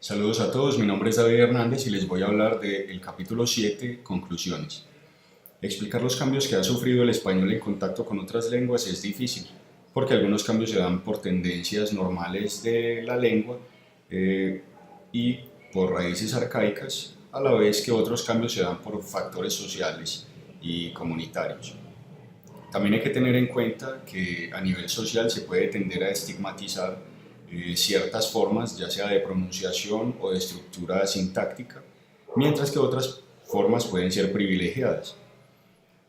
Saludos a todos, mi nombre es David Hernández y les voy a hablar del capítulo 7, Conclusiones. Explicar los cambios que ha sufrido el español en contacto con otras lenguas es difícil, porque algunos cambios se dan por tendencias normales de la lengua eh, y por raíces arcaicas, a la vez que otros cambios se dan por factores sociales y comunitarios. También hay que tener en cuenta que a nivel social se puede tender a estigmatizar ciertas formas, ya sea de pronunciación o de estructura sintáctica, mientras que otras formas pueden ser privilegiadas.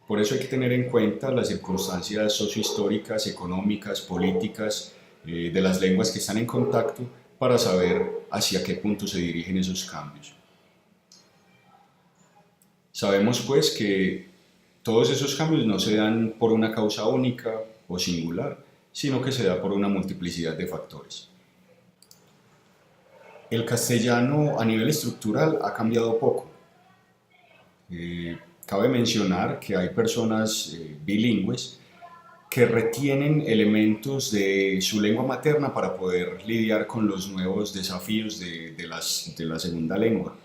Por eso hay que tener en cuenta las circunstancias sociohistóricas, económicas, políticas de las lenguas que están en contacto para saber hacia qué punto se dirigen esos cambios. Sabemos pues que todos esos cambios no se dan por una causa única o singular, sino que se da por una multiplicidad de factores. El castellano a nivel estructural ha cambiado poco. Cabe mencionar que hay personas bilingües que retienen elementos de su lengua materna para poder lidiar con los nuevos desafíos de la segunda lengua.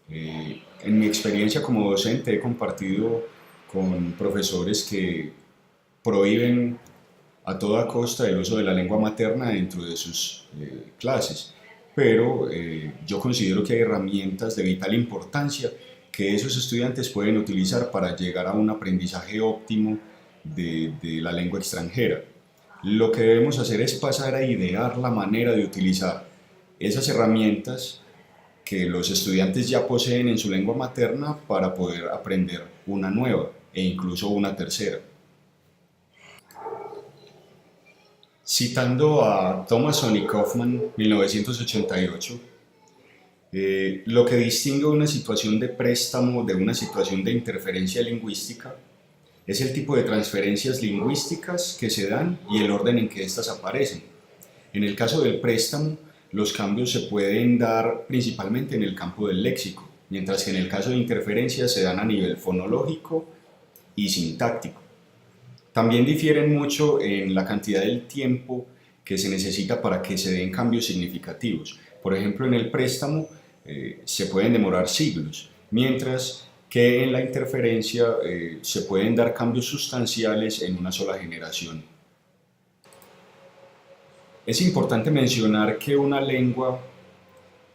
En mi experiencia como docente he compartido con profesores que prohíben a toda costa el uso de la lengua materna dentro de sus clases, pero yo considero que hay herramientas de vital importancia que esos estudiantes pueden utilizar para llegar a un aprendizaje óptimo de la lengua extranjera. Lo que debemos hacer es pasar a idear la manera de utilizar esas herramientas que los estudiantes ya poseen en su lengua materna para poder aprender una nueva e incluso una tercera. Citando a Thomason y Kaufman, 1988, lo que distingue una situación de préstamo de una situación de interferencia lingüística es el tipo de transferencias lingüísticas que se dan y el orden en que éstas aparecen. En el caso del préstamo, los cambios se pueden dar principalmente en el campo del léxico, mientras que en el caso de interferencias se dan a nivel fonológico y sintáctico. También difieren mucho en la cantidad del tiempo que se necesita para que se den cambios significativos. Por ejemplo, en el préstamo se pueden demorar siglos, mientras que en la interferencia se pueden dar cambios sustanciales en una sola generación. Es importante mencionar que una lengua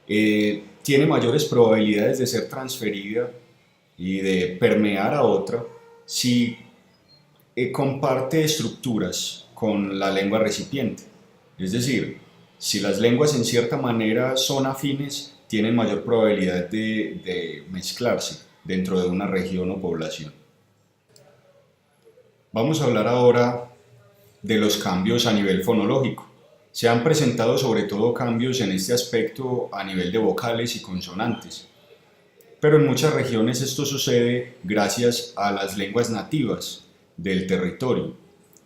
tiene mayores probabilidades de ser transferida y de permear a otra si comparte estructuras con la lengua recipiente. Es decir, si las lenguas en cierta manera son afines, tienen mayor probabilidad de mezclarse dentro de una región o población. Vamos a hablar ahora de los cambios a nivel fonológico. Se han presentado sobre todo cambios en este aspecto a nivel de vocales y consonantes, pero en muchas regiones esto sucede gracias a las lenguas nativas del territorio.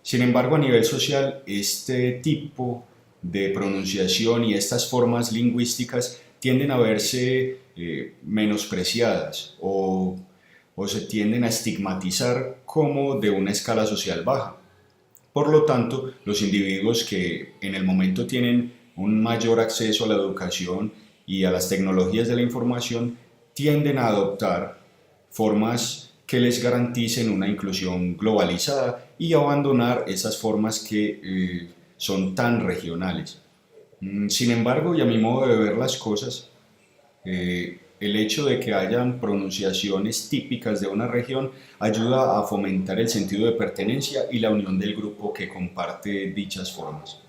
Sin embargo, a nivel social, este tipo de pronunciación y estas formas lingüísticas tienden a verse menospreciadas o se tienden a estigmatizar como de una escala social baja. Por lo tanto, los individuos que en el momento tienen un mayor acceso a la educación y a las tecnologías de la información tienden a adoptar formas que les garanticen una inclusión globalizada y abandonar esas formas que son tan regionales. Sin embargo, y a mi modo de ver las cosas, el hecho de que hayan pronunciaciones típicas de una región ayuda a fomentar el sentido de pertenencia y la unión del grupo que comparte dichas formas.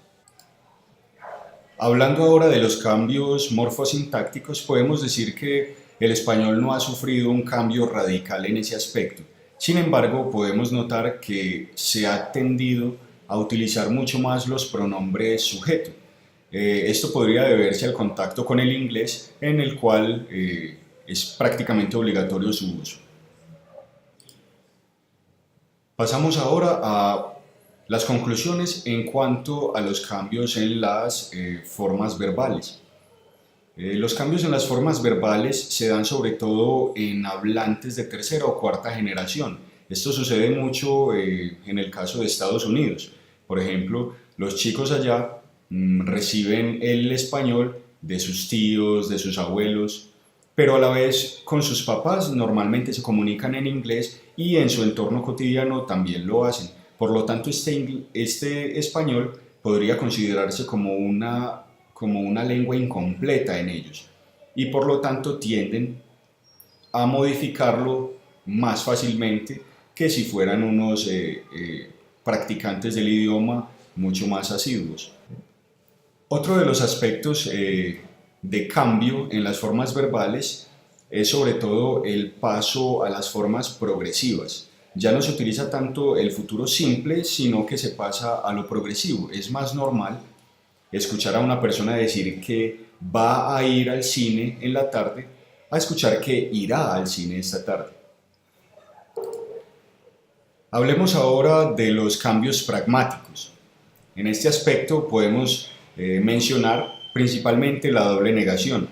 Hablando ahora de los cambios morfosintácticos, podemos decir que el español no ha sufrido un cambio radical en ese aspecto. Sin embargo, podemos notar que se ha tendido a utilizar mucho más los pronombres sujeto. Esto podría deberse al contacto con el inglés, en el cual es prácticamente obligatorio su uso. Pasamos ahora a las conclusiones en cuanto a los cambios en las formas verbales. Los cambios en las formas verbales se dan sobre todo en hablantes de tercera o cuarta generación. Esto sucede mucho en el caso de Estados Unidos. Por ejemplo, los chicos allá reciben el español de sus tíos, de sus abuelos, pero a la vez con sus papás normalmente se comunican en inglés y en su entorno cotidiano también lo hacen. Por lo tanto, este español podría considerarse como una lengua incompleta en ellos y por lo tanto tienden a modificarlo más fácilmente que si fueran unos practicantes del idioma mucho más asiduos. Otro de los aspectos de cambio en las formas verbales es sobre todo el paso a las formas progresivas. Ya no se utiliza tanto el futuro simple, sino que se pasa a lo progresivo. Es más normal escuchar a una persona decir que va a ir al cine en la tarde a escuchar que irá al cine esta tarde. Hablemos ahora de los cambios pragmáticos. En este aspecto podemos mencionar principalmente la doble negación.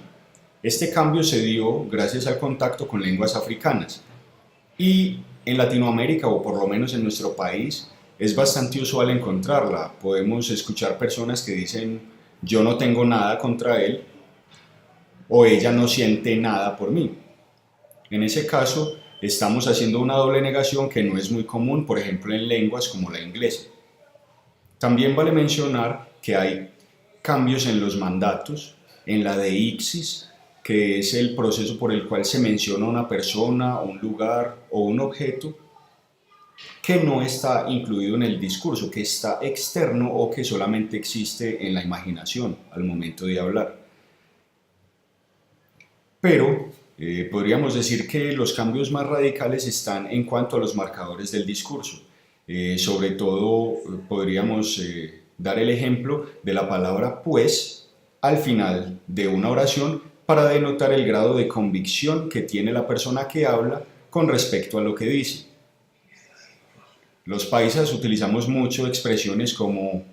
Este cambio se dio gracias al contacto con lenguas africanas y en Latinoamérica, o por lo menos en nuestro país, es bastante usual encontrarla. Podemos escuchar personas que dicen yo no tengo nada contra él o ella no siente nada por mí. En ese caso, estamos haciendo una doble negación que no es muy común, por ejemplo, en lenguas como la inglesa. También vale mencionar que hay cambios en los mandatos, en la deíxis, que es el proceso por el cual se menciona una persona, un lugar o un objeto que no está incluido en el discurso, que está externo o que solamente existe en la imaginación al momento de hablar. Pero podríamos decir que los cambios más radicales están en cuanto a los marcadores del discurso. Sobre todo podríamos dar el ejemplo de la palabra pues al final de una oración para denotar el grado de convicción que tiene la persona que habla con respecto a lo que dice. Los paisas utilizamos mucho expresiones como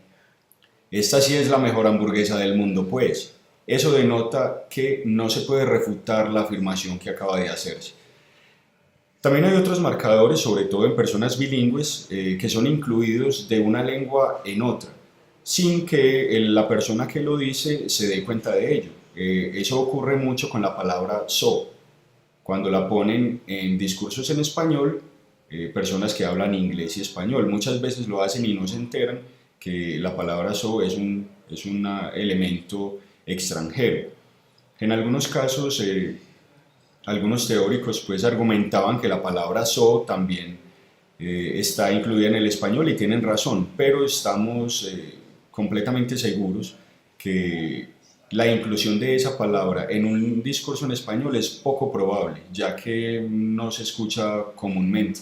esta sí es la mejor hamburguesa del mundo, pues. Eso denota que no se puede refutar la afirmación que acaba de hacerse. También hay otros marcadores, sobre todo en personas bilingües, que son incluidos de una lengua en otra, sin que la persona que lo dice se dé cuenta de ello. Eso ocurre mucho con la palabra so. Cuando la ponen en discursos en español, personas que hablan inglés y español muchas veces lo hacen y no se enteran que la palabra so es un elemento extranjero. En algunos casos, algunos teóricos pues argumentaban que la palabra so también está incluida en el español y tienen razón, pero estamos completamente seguros que la inclusión de esa palabra en un discurso en español es poco probable, ya que no se escucha comúnmente.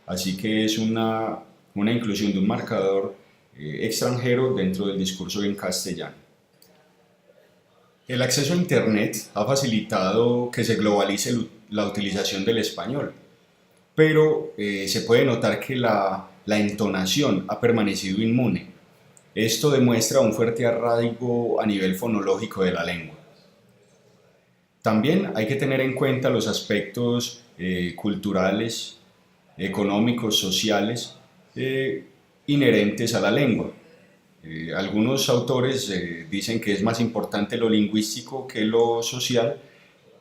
Así que es una inclusión de un marcador extranjero dentro del discurso en castellano. El acceso a Internet ha facilitado que se globalice la utilización del español, pero se puede notar que la entonación ha permanecido inmune. Esto demuestra un fuerte arraigo a nivel fonológico de la lengua. También hay que tener en cuenta los aspectos culturales, económicos, sociales, inherentes a la lengua. Algunos autores dicen que es más importante lo lingüístico que lo social,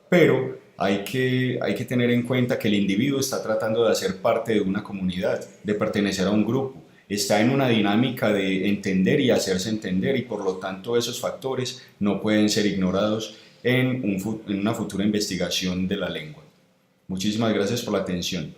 pero hay que tener en cuenta que el individuo está tratando de hacer parte de una comunidad, de pertenecer a un grupo, está en una dinámica de entender y hacerse entender y por lo tanto esos factores no pueden ser ignorados en una futura investigación de la lengua. Muchísimas gracias por la atención.